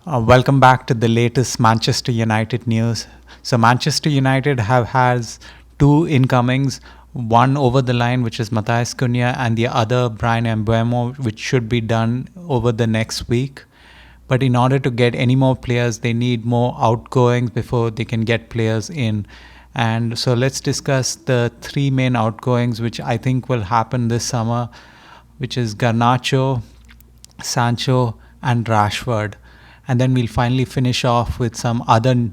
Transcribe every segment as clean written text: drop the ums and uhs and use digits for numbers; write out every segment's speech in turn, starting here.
Welcome back to the latest Manchester United news. So Manchester United has two incomings, one over the line, which is Matthias Cunha, and the other Brian Mbeumo, which should be done over the next week. But in order to get any more players, they need more outgoings before they can get players in. And so let's discuss the three main outgoings, which I think will happen this summer, which is Garnacho, Sancho, and Rashford. And then we'll finally finish off with some other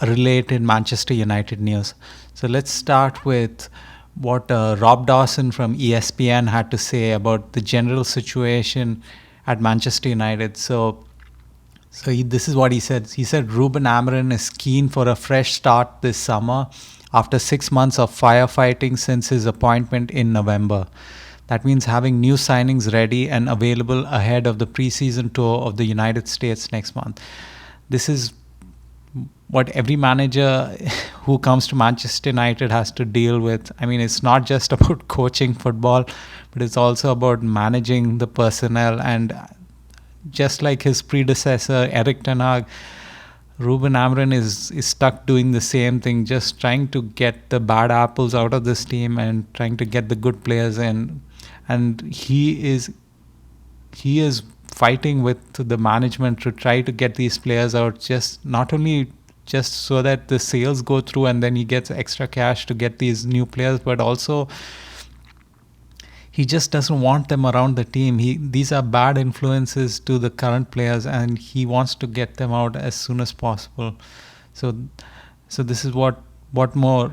related Manchester United news. So let's start with what Rob Dawson from ESPN had to say about the general situation at Manchester United. This is what he said. He said Ruben Amorim is keen for a fresh start this summer after 6 months of firefighting since his appointment in November. That means having new signings ready and available ahead of the preseason tour of the United States next month. This is what every manager who comes to Manchester United has to deal with. I mean, it's not just about coaching football, but it's also about managing the personnel. And just like his predecessor, Eric Ten Hag, Ruben Amorim is stuck doing the same thing, just trying to get the bad apples out of this team and trying to get the good players in. And he is fighting with the management to try to get these players out, just not only just so that the sales go through and then he gets extra cash to get these new players, but also he just doesn't want them around the team. These are bad influences to the current players, and he wants to get them out as soon as possible. So this is what more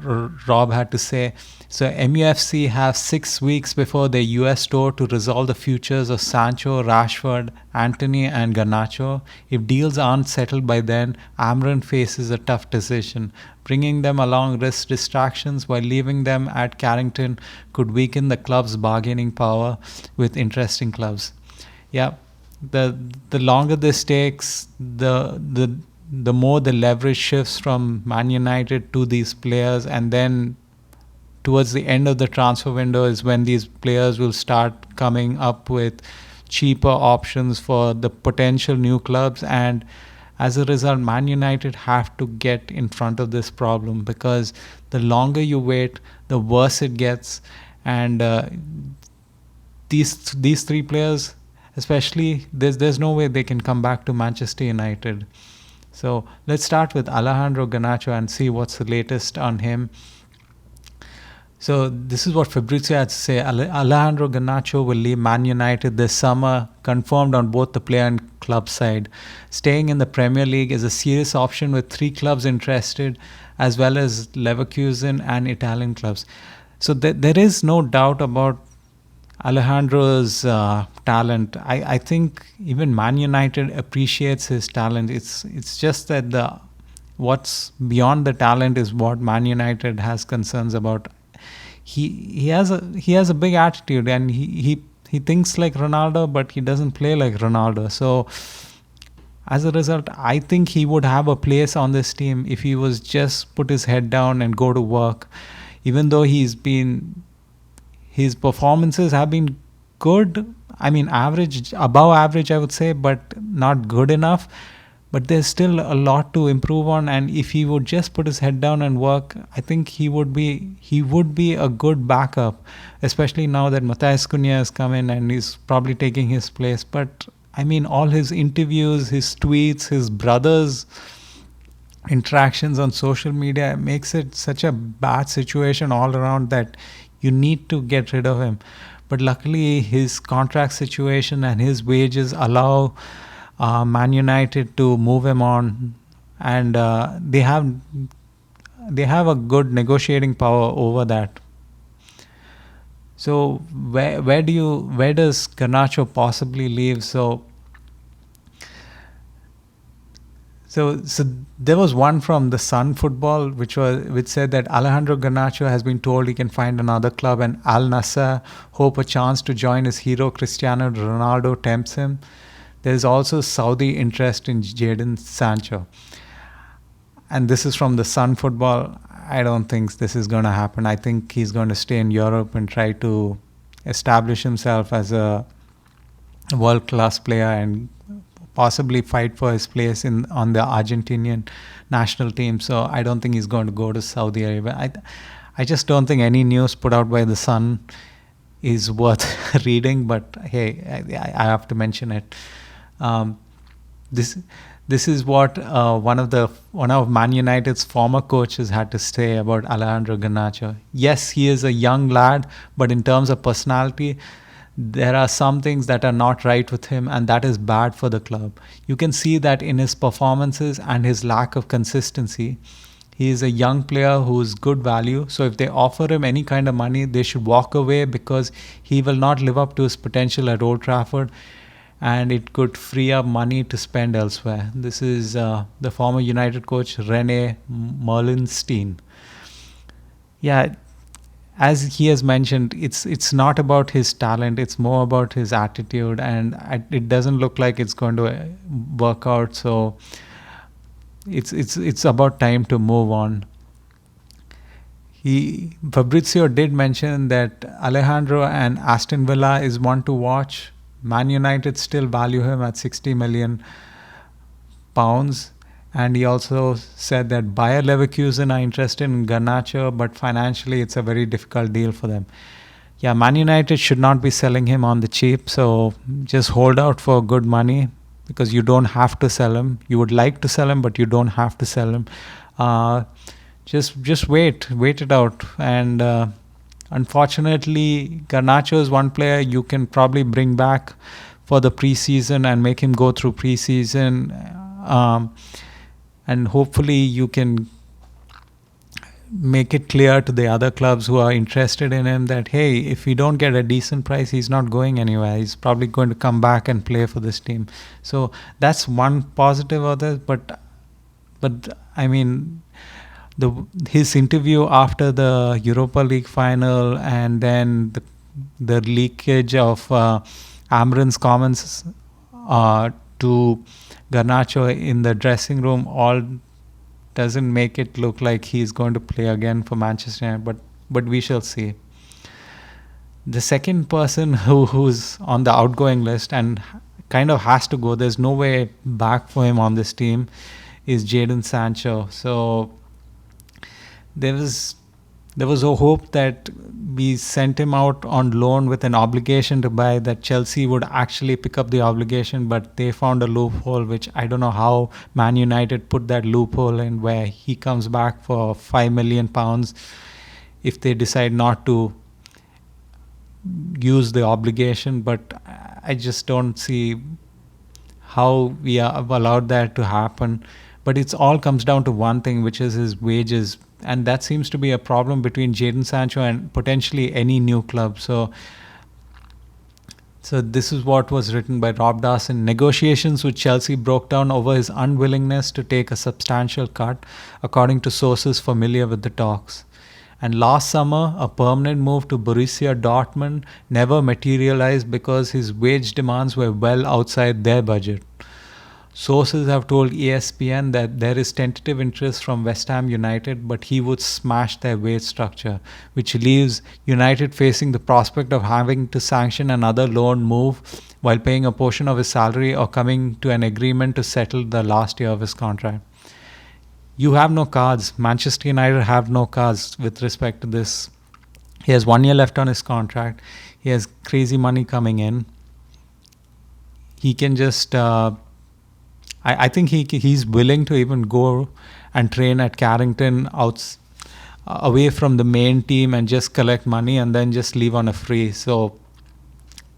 Rob had to say. So MUFC have 6 weeks before their US tour to resolve the futures of Sancho, Rashford, Antony and Garnacho. If deals aren't settled by then, Amorim faces a tough decision. Bringing them along risks distractions, while leaving them at Carrington could weaken the club's bargaining power with interesting clubs. Yeah, the longer this takes, the more the leverage shifts from Man United to these players, and then towards the end of the transfer window is when these players will start coming up with cheaper options for the potential new clubs. And as a result, Man United have to get in front of this problem, because the longer you wait, the worse it gets. And these three players especially, there's no way they can come back to Manchester United. So let's start with Alejandro Garnacho and see what's the latest on him. So this is what Fabrizio had to say. Alejandro Garnacho will leave Man United this summer, confirmed on both the player and club side. Staying in the Premier League is a serious option with 3 clubs interested, as well as Leverkusen and Italian clubs. So there is no doubt about Alejandro's talent. I think even Man United appreciates his talent. It's just that what's beyond the talent is what Man United has concerns about. He has a big attitude, and he thinks like Ronaldo, but he doesn't play like Ronaldo. So as a result, I think he would have a place on this team if he was just put his head down and go to work. Even though his performances have been good, I mean average, above average I would say, but not good enough. But there's still a lot to improve on, and if he would just put his head down and work, I think he would be a good backup, especially now that Matthias Cunha has come in and he's probably taking his place. But I mean, all his interviews, his tweets, his brother's interactions on social media makes it such a bad situation all around that you need to get rid of him. But luckily his contract situation and his wages allow Man United to move him on, and they have a good negotiating power over that. So where does Garnacho possibly leave? So there was one from the Sun Football which said that Alejandro Garnacho has been told he can find another club, and Al Nassr hope a chance to join his hero Cristiano Ronaldo tempts him. There is also Saudi interest in Jadon Sancho. And this is from the Sun Football. I don't think this is going to happen. I think he's going to stay in Europe and try to establish himself as a world-class player and possibly fight for his place on the Argentinian national team. So I don't think he's going to go to Saudi Arabia. I just don't think any news put out by the Sun is worth reading. But hey, I have to mention it. Um, this this is what one of Man United's former coaches had to say about Alejandro Garnacho. Yes, he is a young lad, but in terms of personality, there are some things that are not right with him, and that is bad for the club. You can see that in his performances and his lack of consistency. He is a young player who's good value. So if they offer him any kind of money, they should walk away, because he will not live up to his potential at Old Trafford, and it could free up money to spend elsewhere. This is the former United coach Rene Merlenstein. Yeah, as he has mentioned, it's not about his talent, it's more about his attitude, and it doesn't look like it's going to work out. So it's about time to move on. Fabrizio did mention that Alejandro and Aston Villa is one to watch. Man United still value him at £60 million, and he also said that Bayer Leverkusen are interested in Garnacho, but financially it's a very difficult deal for them. Yeah, Man United should not be selling him on the cheap, so just hold out for good money, because you don't have to sell him. You would like to sell him, but you don't have to sell him. Just wait it out. And unfortunately, Garnacho is one player you can probably bring back for the preseason and make him go through preseason, and hopefully you can make it clear to the other clubs who are interested in him that, hey, if we don't get a decent price, he's not going anywhere. He's probably going to come back and play for this team. So that's one positive of this. But I mean, his interview after the Europa League final, and then the leakage of Amrin's comments to Garnacho in the dressing room, all doesn't make it look like he's going to play again for Manchester United, but we shall see. The second person who's on the outgoing list and kind of has to go, there's no way back for him on this team, is Jadon Sancho. So there was a hope that we sent him out on loan with an obligation to buy, that Chelsea would actually pick up the obligation, but they found a loophole, which I don't know how Man United put that loophole in, where he comes back for £5 million if they decide not to use the obligation. But I just don't see how we have allowed that to happen. But it all comes down to one thing, which is his wages. And that seems to be a problem between Jadon Sancho and potentially any new club. So this is what was written by Rob Dawson. Negotiations with Chelsea broke down over his unwillingness to take a substantial cut, according to sources familiar with the talks. And last summer, a permanent move to Borussia Dortmund never materialized because his wage demands were well outside their budget. Sources have told ESPN that there is tentative interest from West Ham United, but he would smash their wage structure, which leaves United facing the prospect of having to sanction another loan move while paying a portion of his salary, or coming to an agreement to settle the last year of his contract. You have no cards. Manchester United have no cards with respect to this. He has 1 year left on his contract. He has crazy money coming in. He can just... I think he's willing to even go and train at Carrington away from the main team and just collect money and then just leave on a free. So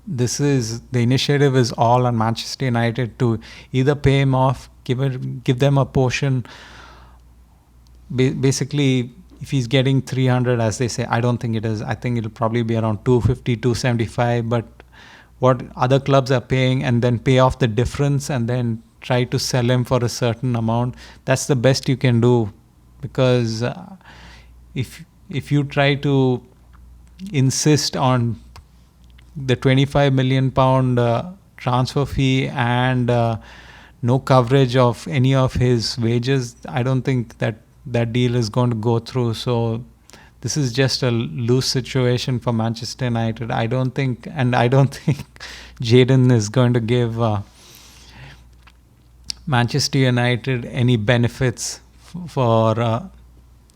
the initiative is all on Manchester United to either pay him off, give them a portion. Basically, if he's getting 300, as they say, I don't think it is. I think it'll probably be around 250, 275. But what other clubs are paying, and then pay off the difference, and then try to sell him for a certain amount. That's the best you can do, because if you try to insist on the £25 million transfer fee and no coverage of any of his wages, I don't think that deal is going to go through. So this is just a loose situation for Manchester United. I don't think Jadon is going to give Manchester United any benefits for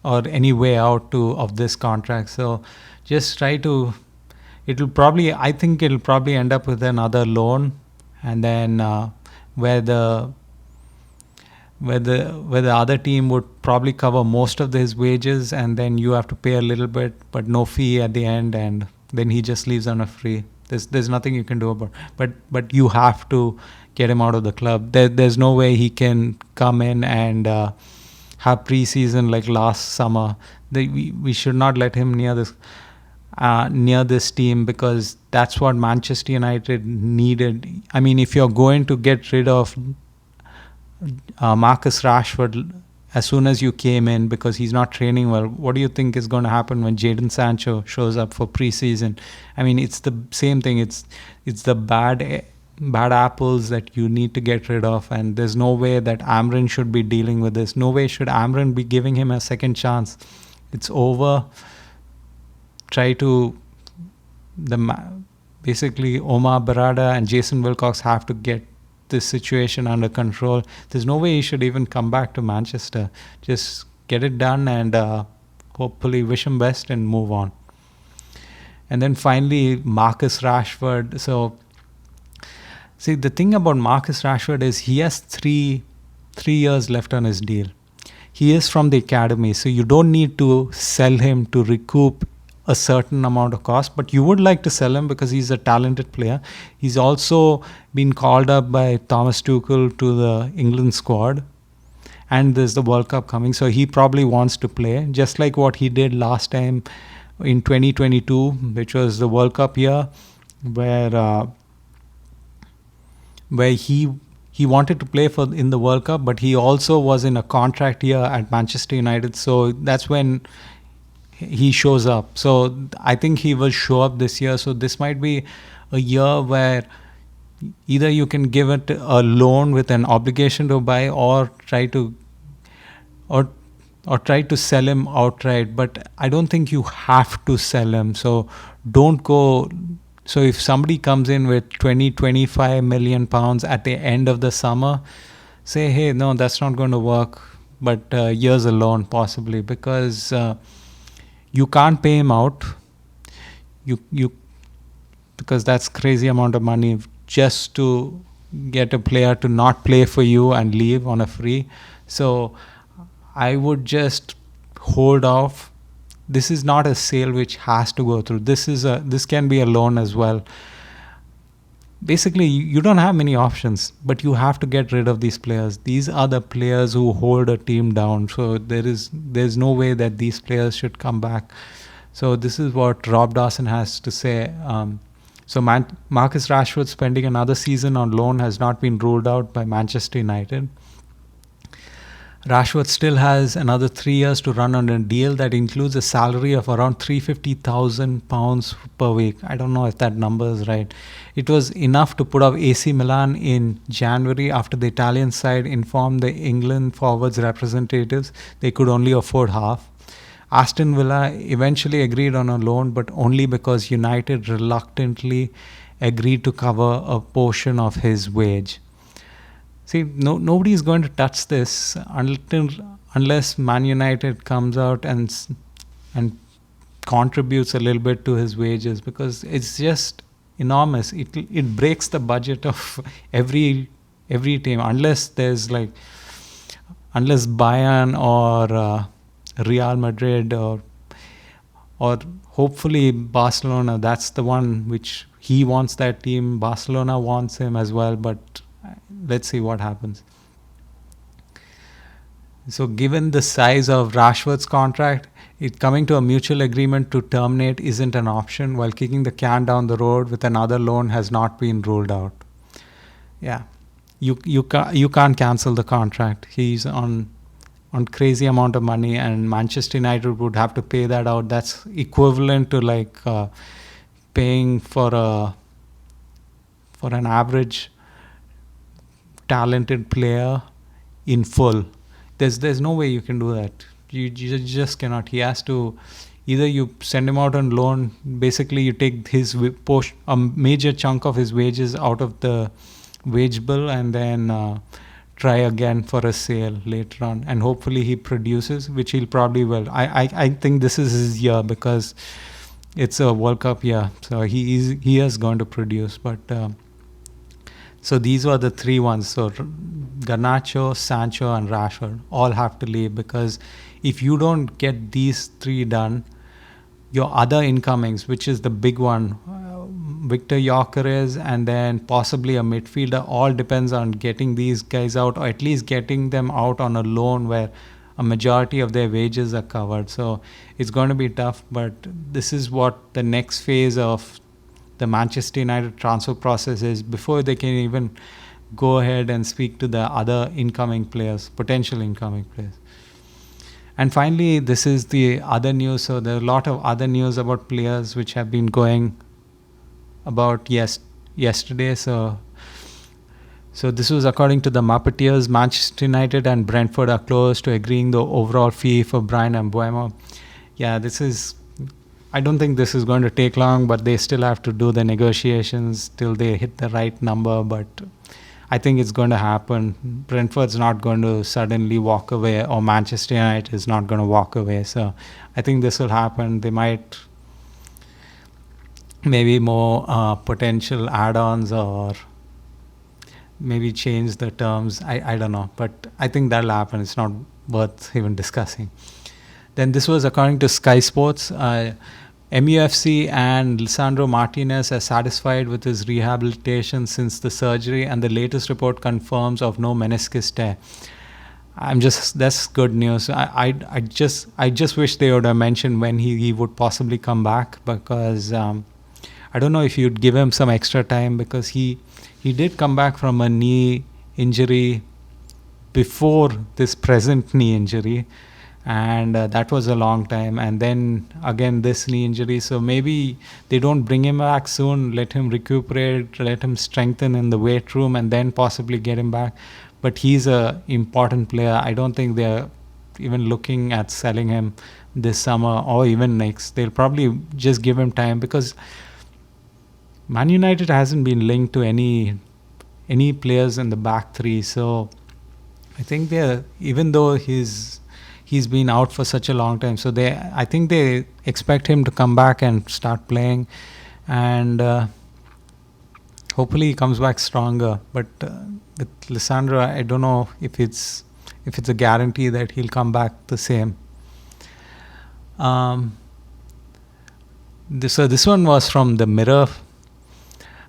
or any way out to of this contract. So just try to. I think it'll probably end up with another loan, and then where the other team would probably cover most of his wages, and then you have to pay a little bit, but no fee at the end, and then he just leaves on a free. There's nothing you can do about. But you have to get him out of the club. There's no way he can come in and have preseason like last summer. We should not let him near this team, because that's what Manchester United needed. I mean, if you're going to get rid of Marcus Rashford as soon as you came in because he's not training well, what do you think is going to happen when Jadon Sancho shows up for preseason? I mean, it's the same thing. It's the bad apples that you need to get rid of, and there's no way that Amorim should be dealing with this. No way should Amorim be giving him a second chance. It's over. Basically Omar Barada and Jason Wilcox have to get this situation under control. There's no way he should even come back to Manchester. Just get it done and hopefully wish him best and move on. And then finally, Marcus Rashford. So, see, the thing about Marcus Rashford is he has three years left on his deal. He is from the academy, so you don't need to sell him to recoup a certain amount of cost, but you would like to sell him because he's a talented player. He's also been called up by Thomas Tuchel to the England squad, and there's the World Cup coming, so he probably wants to play, just like what he did last time in 2022, which was the World Cup year, where he wanted to play in the World Cup, but he also was in a contract year at Manchester United, so that's when he shows up. So I think he will show up this year. So this might be a year where either you can give it a loan with an obligation to buy, or try to sell him outright. But I don't think you have to sell him. So don't go. So if somebody comes in with 25 million pounds at the end of the summer, say, hey, no, that's not going to work. But here's a loan possibly, because you can't pay him out. Because that's crazy amount of money just to get a player to not play for you and leave on a free. So I would just hold off. This is not a sale which has to go through. This can be a loan as well. Basically, you don't have many options, but you have to get rid of these players. These are the players who hold a team down. So there's no way that these players should come back. So this is what Rob Dawson has to say. Marcus Rashford spending another season on loan has not been ruled out by Manchester United. Rashford still has another 3 years to run on a deal that includes a salary of around £350,000 per week. I don't know if that number is right. It was enough to put off AC Milan in January after the Italian side informed the England forwards representatives they could only afford half. Aston Villa eventually agreed on a loan, but only because United reluctantly agreed to cover a portion of his wage. See, nobody is going to touch this unless Man United comes out and contributes a little bit to his wages, because it's just enormous. It breaks the budget of every team, unless Bayern or Real Madrid or hopefully Barcelona. That's the one which he wants, that team. Barcelona wants him as well, but let's see what happens. So given the size of Rashford's contract, coming to a mutual agreement to terminate isn't an option, while kicking the can down the road with another loan has not been ruled out. Yeah, you can't cancel the contract. He's on crazy amount of money, and Manchester United would have to pay that out. That's equivalent to paying for an average talented player in full. There's no way you can do that. You just cannot. He has to, either you send him out on loan, basically you take his a major chunk of his wages out of the wage bill, and then try again for a sale later on, and hopefully he produces, which he'll probably will. I think this is his year because it's a World Cup year, so he is going to produce. But so these were the three ones. So Garnacho, Sancho, and Rashford all have to leave, because if you don't get these three done, your other incomings, which is the big one, Victor Gyökeres, and then possibly a midfielder, all depends on getting these guys out, or at least getting them out on a loan where a majority of their wages are covered. So it's going to be tough, but this is what the next phase of the Manchester United transfer process is, before they can even go ahead and speak to the other incoming players, potential incoming players. And finally, this is the other news. So there are a lot of other news about players which have been going about yesterday. So this was according to the Mufcnews. Manchester United and Brentford are close to agreeing the overall fee for Bryan Mbeumo. Yeah, I don't think this is going to take long, but they still have to do the negotiations till they hit the right number. But I think it's going to happen. Brentford's not going to suddenly walk away, or Manchester United is not going to walk away. So I think this will happen. They might maybe more potential add-ons, or maybe change the terms. I don't know. But I think that'll happen. It's not worth even discussing. Then this was according to Sky Sports. MUFC and Lisandro Martinez are satisfied with his rehabilitation since the surgery, and the latest report confirms of no meniscus tear. That's good news. I just wish they would have mentioned when he would possibly come back, because I don't know if you'd give him some extra time, because he did come back from a knee injury before this present knee injury. And that was a long time, and then again this knee injury. So maybe they don't bring him back soon, let him recuperate, let him strengthen in the weight room, and then possibly get him back. But he's a important player. I don't think they're even looking at selling him this summer or even next. They'll probably just give him time, because Man United hasn't been linked to any players in the back three. So I think even though he's been out for such a long time, so I think they expect him to come back and start playing, and hopefully he comes back stronger. But with Lisandro, I don't know if it's a guarantee that he'll come back the same. So this one was from the Mirror.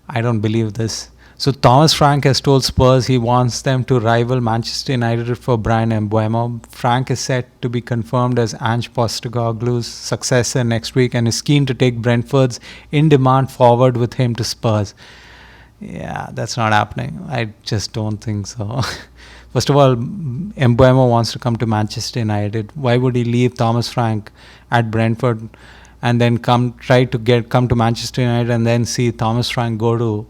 I don't believe this. So Thomas Frank has told Spurs he wants them to rival Manchester United for Bryan Mbeumo. Frank is set to be confirmed as Ange Postecoglou's successor next week, and is keen to take Brentford's in-demand forward with him to Spurs. Yeah, that's not happening. I just don't think so. First of all, Mbeumo wants to come to Manchester United. Why would he leave Thomas Frank at Brentford and then come to Manchester United and then see Thomas Frank go to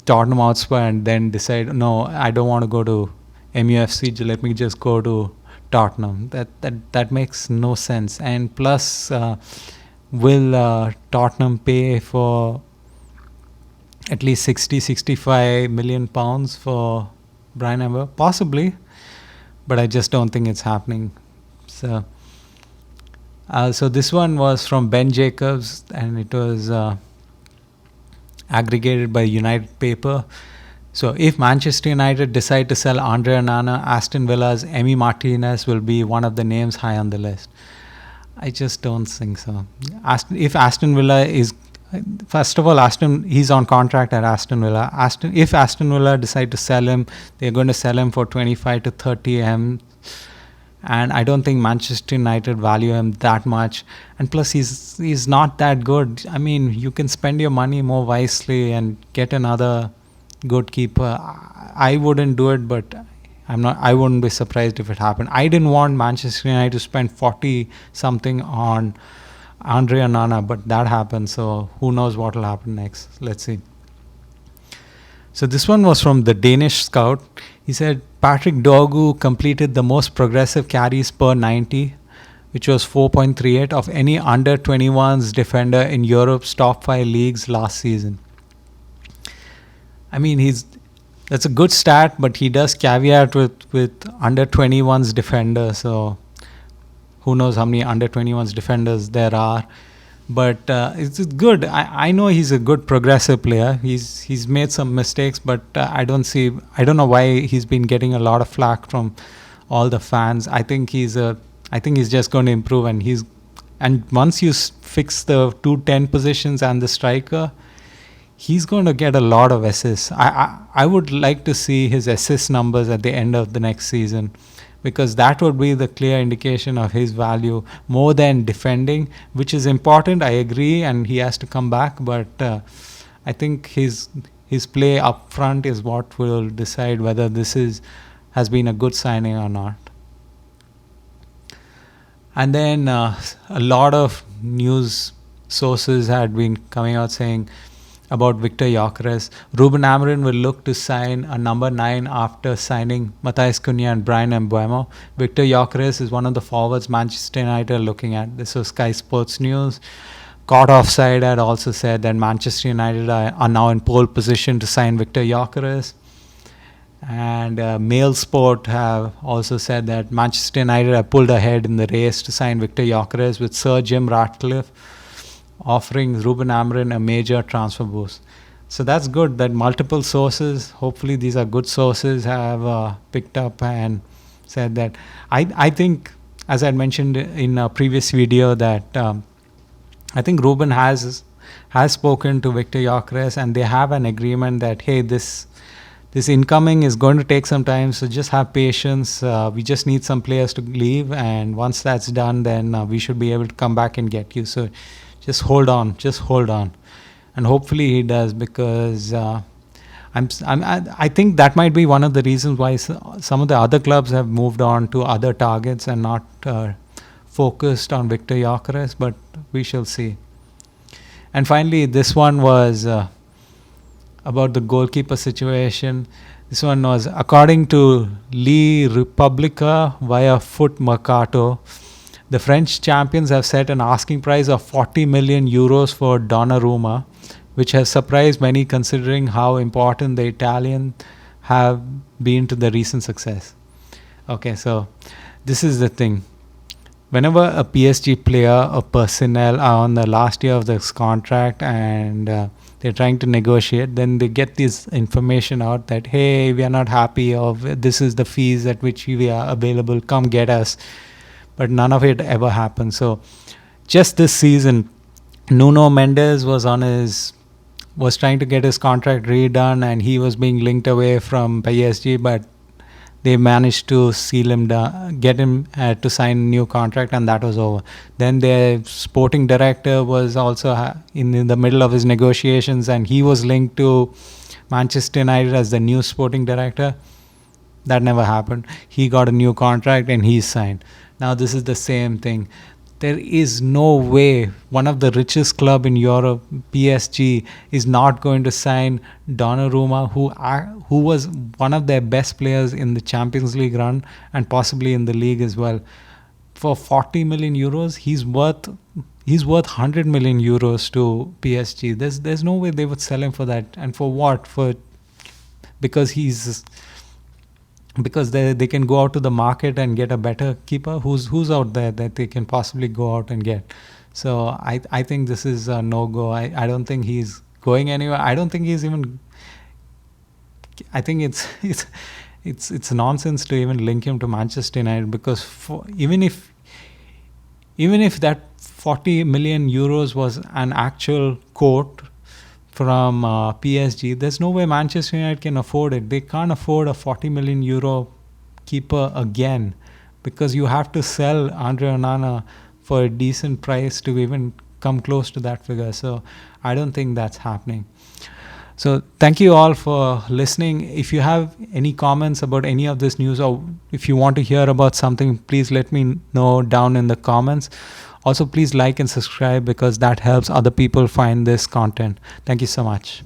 Tottenham Hotspur and then decide, no, I don't want to go to MUFC, let me just go to Tottenham? That makes no sense. And plus, will Tottenham pay for at least 60-65 million pounds for Bryan Mbeumo? Possibly, but I just don't think it's happening. So this one was from Ben Jacobs, and it was aggregated by United Paper. So if Manchester United decide to sell Andre Onana, Aston Villa's Emi Martinez will be one of the names high on the list. I just don't think so. If Aston Villa is, first of all, he's on contract at Aston Villa. If Aston Villa decide to sell him, they're going to sell him for 25 to 30 M. And I don't think Manchester United value him that much. And plus, he's not that good. I mean, you can spend your money more wisely and get another good keeper. I wouldn't do it, but I wouldn't be surprised if it happened. I didn't want Manchester United to spend 40 something on Andre Onana, but that happened. So who knows what will happen next? Let's see. So this one was from the Danish Scout. He said Patrick Dorgu completed the most progressive carries per 90, which was 4.38 of any under 21s defender in Europe's top 5 leagues last season. I mean, That's a good stat, but he does caveat with under 21s defender. So who knows how many under 21s defenders there are. But it's good. I know he's a good progressive player. He's made some mistakes, but I don't know why he's been getting a lot of flack from all the fans. I think he's just going to improve, and once you fix the 2-10 positions and the striker, he's going to get a lot of assists. I would like to see his assist numbers at the end of the next season, because that would be the clear indication of his value more than defending, which is important. I agree, and he has to come back. But I think his play up front is what will decide whether has been a good signing or not. And then a lot of news sources had been coming out saying about Victor Gyökeres. Ruben Amorim will look to sign a number 9 after signing Matheus Cunha and Bryan Mbeumo. Victor Gyökeres is one of the forwards Manchester United are looking at. This was Sky Sports News. Caught Offside had also said that Manchester United are now in pole position to sign Victor Gyökeres. And Mail Sport have also said that Manchester United have pulled ahead in the race to sign Victor Gyökeres, with Sir Jim Ratcliffe offering Ruben Amorim a major transfer boost. So that's good that multiple sources, hopefully these are good sources, have picked up and said that. I think, as I mentioned in a previous video, that I think Ruben has spoken to Victor Gyökeres, and they have an agreement that, hey, this incoming is going to take some time, so just have patience. We just need some players to leave, and once that's done, then we should be able to come back and get you. So just hold on, and hopefully he does, because I think that might be one of the reasons why some of the other clubs have moved on to other targets and not focused on Victor Gyökeres, but we shall see. And finally, this one was about the goalkeeper situation. This one was, according to Le Repubblica via Foot Mercato, the French champions have set an asking price of 40 million euros for Donnarumma, which has surprised many considering how important the Italians have been to the recent success. Okay, so this is the thing. Whenever a PSG player or personnel are on the last year of this contract and they're trying to negotiate, then they get this information out that, hey, we are not happy, or this is the fees at which we are available, come get us. But none of it ever happened. So just this season, Nuno Mendes was trying to get his contract redone, and he was being linked away from PSG, but they managed to seal him down, get him to sign a new contract, and that was over. Then their sporting director was also in the middle of his negotiations, and he was linked to Manchester United as the new sporting director. That never happened. He got a new contract and he signed. Now this is the same thing. There is no way one of the richest club in Europe, PSG, is not going to sign Donnarumma, who was one of their best players in the Champions League run and possibly in the league as well. For 40 million euros, he's worth 100 million euros to PSG. There's no way they would sell him for that. And for what? Because they can go out to the market and get a better keeper. Who's out there that they can possibly go out and get? So I think this is a no-go. I don't think he's going anywhere. I don't think he's even. I think it's nonsense to even link him to Manchester United, because even if that 40 million euros was an actual quote from PSG, there's no way Manchester United can afford it. They can't afford a 40 million euro keeper again, because you have to sell Andre Onana for a decent price to even come close to that figure. So I don't think that's happening. So thank you all for listening. If you have any comments about any of this news, or if you want to hear about something, please let me know down in the comments. Also, please like and subscribe, because that helps other people find this content. Thank you so much.